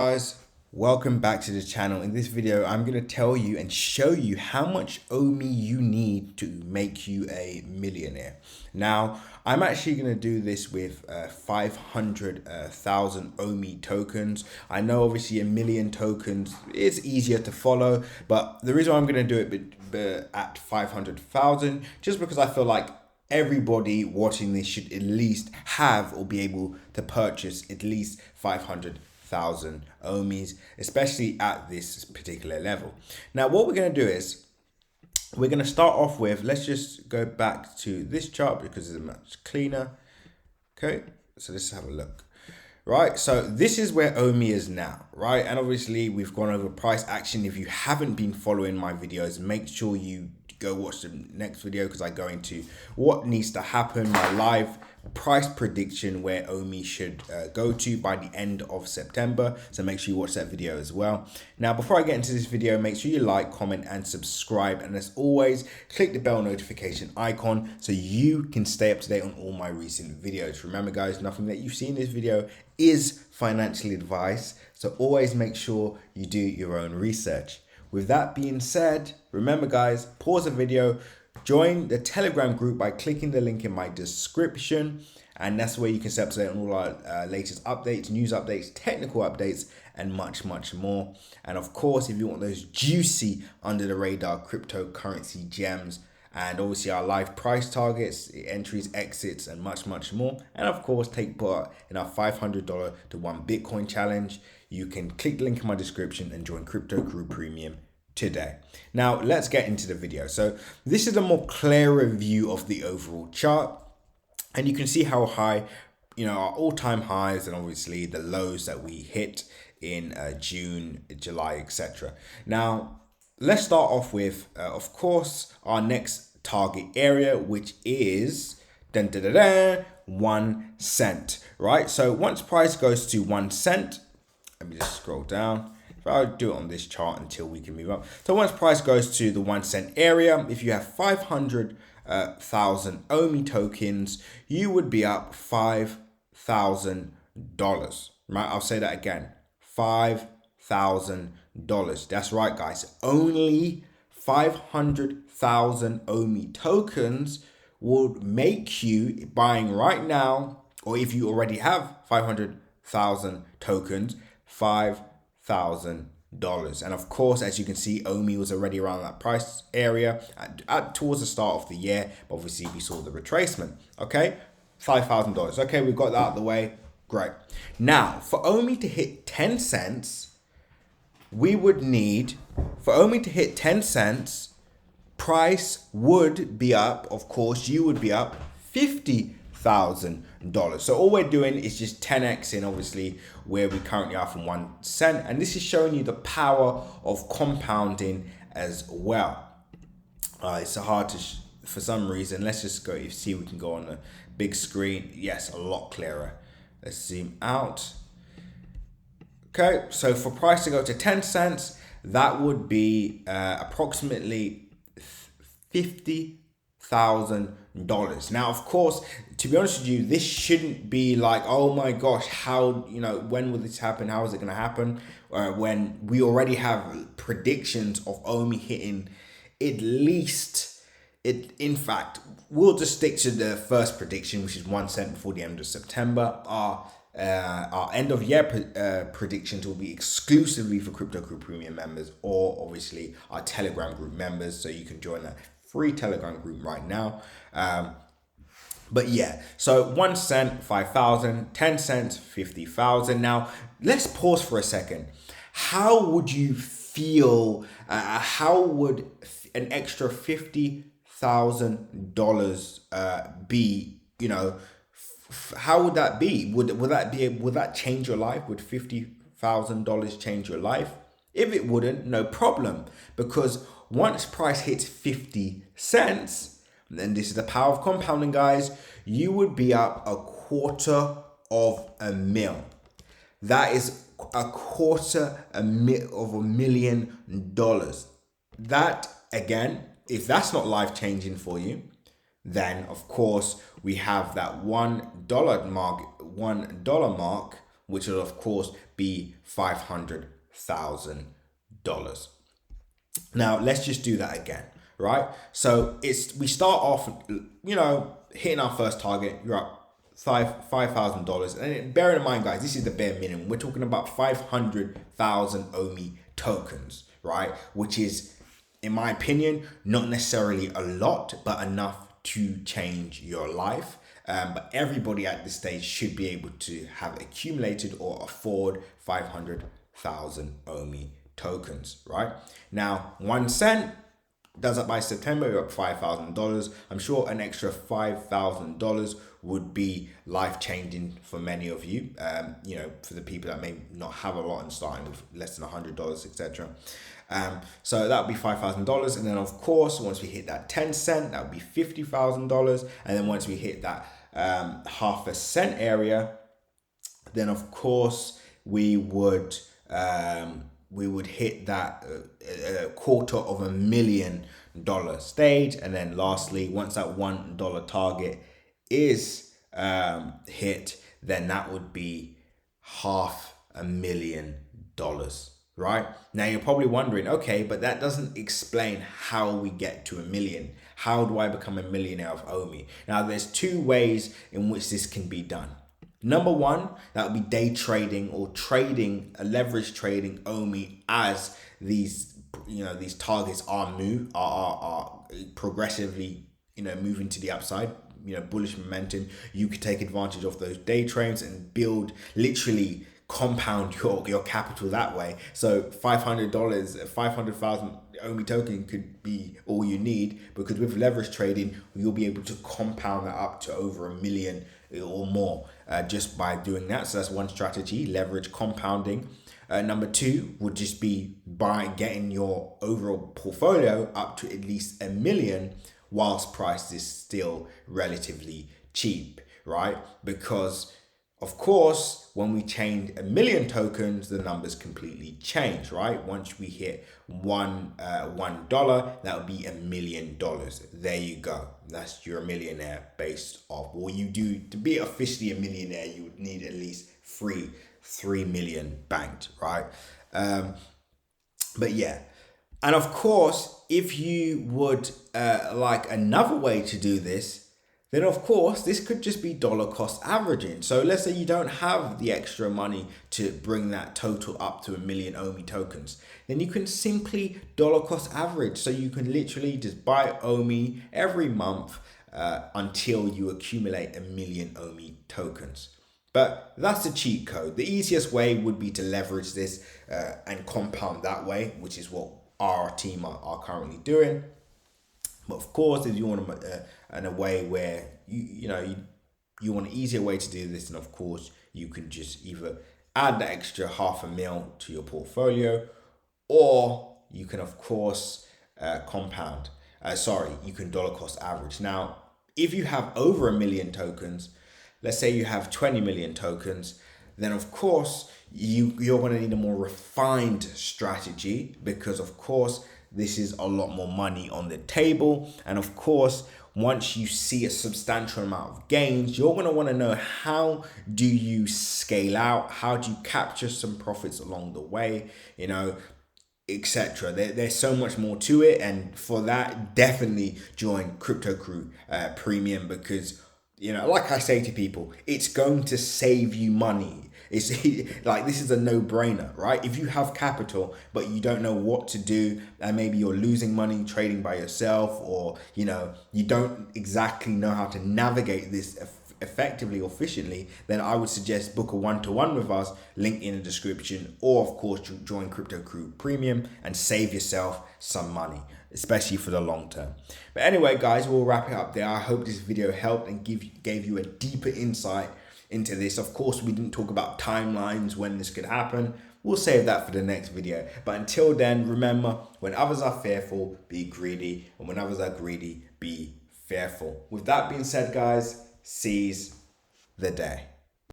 Guys, welcome back to the channel. In this video I'm going to tell you and show you how much OMI you need to make you a millionaire. Now I'm actually going to do this with 500,000 OMI tokens. I know obviously a million tokens is easier to follow, but the reason why I'm going to do it at 500,000 just because I feel like everybody watching this should at least have or be able to purchase at least 500,000 OMIs, especially at this particular level. Now what we're going to do is we're going to start off with, let's just go back to this chart because it's much cleaner. Okay, so let's have a look. Right, so this is where OMI is now, right? And obviously we've gone over price action. If you haven't been following my videos, make sure you go watch the next video because I go into what needs to happen, my live price prediction where OMI should go to by the end of September. So make sure you watch that video as well. Now, before I get into this video, make sure you like, comment, and subscribe. And as always, click the bell notification icon so you can stay up to date on all my recent videos. Remember, guys, nothing that you see in this video is financial advice. So always make sure you do your own research. With that being said, remember guys, pause the video, join the Telegram group by clicking the link in my description. And that's where you can stay up to date on all our latest updates, news updates, technical updates, and much, much more. And of course, if you want those juicy under the radar cryptocurrency gems, and obviously our live price targets, entries, exits, and much, much more. And of course, take part in our $500 to 1 Bitcoin challenge. You can click the link in my description and join Crypto Crew Premium today. Now, let's get into the video. So this is a more clearer view of the overall chart. And you can see how high, our all-time highs and obviously the lows that we hit in June, July, etc. Now, let's start off with, of course, our next target area, which is 1 cent, right? So once price goes to 1 cent, let me just scroll down. I'll do it on this chart until we can move up. So once price goes to the 1 cent area, if you have 500,000 OMI tokens, you would be up $5,000, right? I'll say that again, $5,000. That's right, guys. Only 500,000 OMI tokens would make you, buying right now, or if you already have 500,000 tokens, $5,000. And of course, as you can see, OMI was already around that price area towards the start of the year. But obviously, we saw the retracement. Okay, $5,000. Okay, we've got that out of the way. Great. Now, for OMI to hit 10 cents, we would need, for OMI to hit 10 cents, price would be up, of course, you would be up $50,000. So all we're doing is just 10x in obviously where we currently are from 1 cent. And this is showing you the power of compounding as well. It's hard to, for some reason, let's just go, see if we can go on the big screen. Yes, a lot clearer. Let's zoom out. Okay, so for price to go to 10 cents, that would be approximately $50,000. Now, of course, to be honest with you, this shouldn't be like, oh my gosh, how, when will this happen? How is it going to happen? When we already have predictions of OMI hitting at least, in fact, we'll just stick to the first prediction, which is 1 cent before the end of September. Our end of year predictions will be exclusively for Crypto Crew Premium members, or obviously our Telegram group members. So you can join that free Telegram group right now. But yeah, so 1 cent, 5,000, 10 cents, 50,000. Now let's pause for a second. How would you feel? How would an extra $50,000 be? How would that be? Would that change your life? Would $50,000 change your life? If it wouldn't, no problem, because once price hits 50 cents, then this is the power of compounding, guys, you would be up $250,000. That is $250,000. That, again, if that's not life changing for you, then of course we have that $1 mark, which will of course be $500,000. Now let's just do that again, right? So we start off, hitting our first target. You're up $5,000, and bearing in mind, guys, this is the bare minimum. We're talking about 500,000 OMI tokens, right? Which is, in my opinion, not necessarily a lot, but enough to change your life. But everybody at this stage should be able to have accumulated or afford 500,000 OMI tokens, right? Now, 1 cent does that by September, you're up $5,000. I'm sure an extra $5,000 would be life-changing for many of you. For the people that may not have a lot and starting with less than $100, etc. So that would be $5,000. And then, of course, once we hit that 10 cent, that would be $50,000. And then once we hit that half a cent area, then, of course, we would hit that $250,000 stage. And then lastly, once that $1 target is hit, then that would be $500,000, right? Now you're probably wondering, okay, but that doesn't explain how we get to $1 million. How do I become a millionaire of OMI? Now there's 2 ways in which this can be done. Number 1, that would be day trading or trading, leverage trading OMI as these targets are progressively, moving to the upside, bullish momentum. You could take advantage of those day trades and literally compound your capital that way. So $500, 500,000 OMI token could be all you need, because with leverage trading, you'll be able to compound that up to over $1 million or more just by doing that. So that's one strategy, leverage compounding. Number 2 would just be by getting your overall portfolio up to at least $1 million whilst price is still relatively cheap, right? Because of course, when we change 1 million tokens, the numbers completely change, right? Once we hit $1, that would be $1 million. There you go. That's your millionaire based off. What you do to be officially a millionaire, you would need at least 3 million banked, right? But yeah. And of course, if you would like another way to do this, then of course, this could just be dollar cost averaging. So let's say you don't have the extra money to bring that total up to 1 million OMI tokens. Then you can simply dollar cost average. So you can literally just buy OMI every month until you accumulate 1 million OMI tokens. But that's the cheat code. The easiest way would be to leverage this and compound that way, which is what our team are currently doing. But of course, if you want in a way where you want an easier way to do this, and of course you can just either add the extra $500,000 to your portfolio, or you can of course compound. You can dollar cost average. Now, if you have over 1 million tokens, let's say you have 20 million tokens, then of course you're going to need a more refined strategy, because of course this is a lot more money on the table. And of course, once you see a substantial amount of gains, you're going to want to know, how do you scale out? How do you capture some profits along the way, etc. There's so much more to it. And for that, definitely join Crypto Crew Premium, because, like I say to people, it's going to save you money. It's like, this is a no-brainer, right? If you have capital, but you don't know what to do, and maybe you're losing money trading by yourself, or, you don't exactly know how to navigate this effectively or efficiently, then I would suggest book a one-to-one with us, link in the description, or of course join Crypto Crew Premium and save yourself some money, especially for the long term. But anyway, guys, we'll wrap it up there. I hope this video helped and gave you a deeper insight into this. Of course, we didn't talk about timelines when this could happen. We'll save that for the next video. But until then, remember, when others are fearful, be greedy. And when others are greedy, be fearful. With that being said, guys, seize the day.